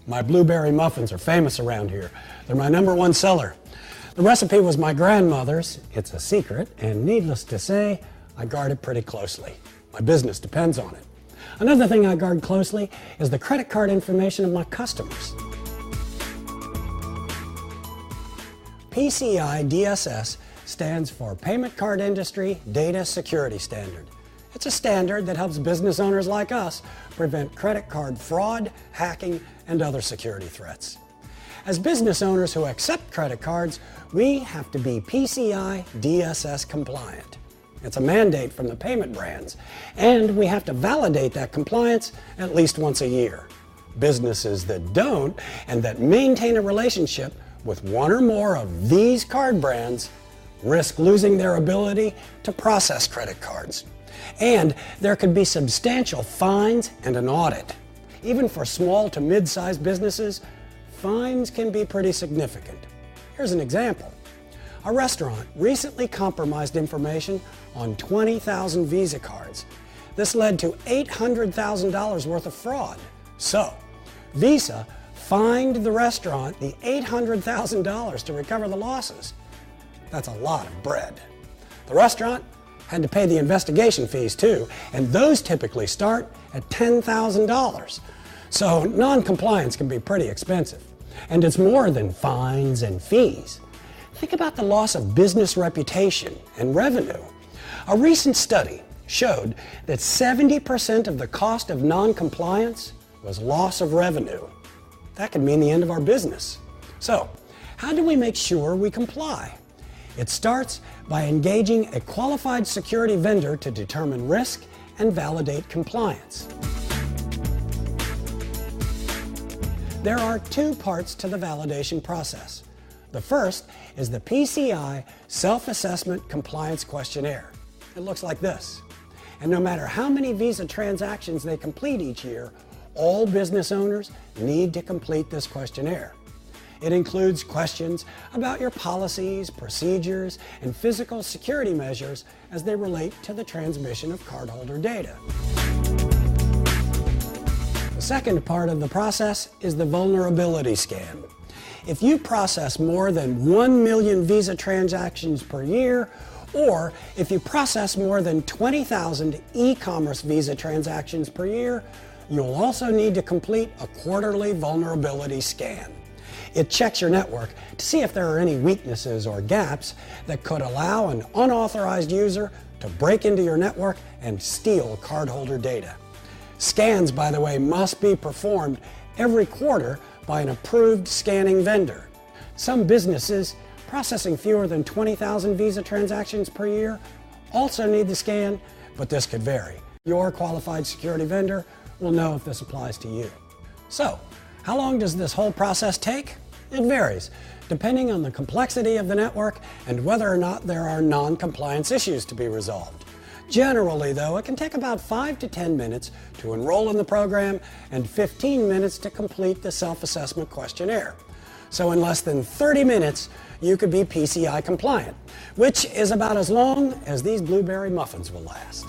My blueberry muffins are famous around here. They're my #1 seller. The recipe was my grandmother's. It's a secret, and needless to say, I guard it pretty closely. My business depends on it. Another thing I guard closely is the credit card information of my customers. PCI DSS stands for Payment Card Industry Data Security Standard. It's a standard that helps business owners like us prevent credit card fraud, hacking, and other security threats. As business owners who accept credit cards, we have to be PCI DSS compliant. It's a mandate from the payment brands, and we have to validate that compliance at least once a year. Businesses that don't and that maintain a relationship with one or more of these card brands risk losing their ability to process credit cards. And there could be substantial fines and an audit. Even for small to mid-sized businesses, fines can be pretty significant. Here's an example. A restaurant recently compromised information on 20,000 Visa cards. This led to $800,000 worth of fraud. So, Visa fined the restaurant the $800,000 to recover the losses. That's a lot of bread. The restaurant had to pay the investigation fees too, and those typically start at $10,000. So non-compliance can be pretty expensive, and it's more than fines and fees. Think about the loss of business reputation and revenue. A recent study showed that 70% of the cost of non-compliance was loss of revenue. That could mean the end of our business. So, how do we make sure we comply? It starts by engaging a qualified security vendor to determine risk and validate compliance. There are two parts to the validation process. The first is the PCI Self-Assessment Compliance Questionnaire. It looks like this. And no matter how many Visa transactions they complete each year, all business owners need to complete this questionnaire. It includes questions about your policies, procedures, and physical security measures as they relate to the transmission of cardholder data. The second part of the process is the vulnerability scan. If you process more than 1 million Visa transactions per year, or if you process more than 20,000 e-commerce Visa transactions per year, you'll also need to complete a quarterly vulnerability scan. It checks your network to see if there are any weaknesses or gaps that could allow an unauthorized user to break into your network and steal cardholder data. Scans, by the way, must be performed every quarter by an approved scanning vendor. Some businesses processing fewer than 20,000 Visa transactions per year also need the scan, but this could vary. Your qualified security vendor will know if this applies to you. So, how long does this whole process take? It varies, depending on the complexity of the network and whether or not there are non-compliance issues to be resolved. Generally, though, it can take about 5 to 10 minutes to enroll in the program and 15 minutes to complete the self-assessment questionnaire. So in less than 30 minutes, you could be PCI compliant, which is about as long as these blueberry muffins will last.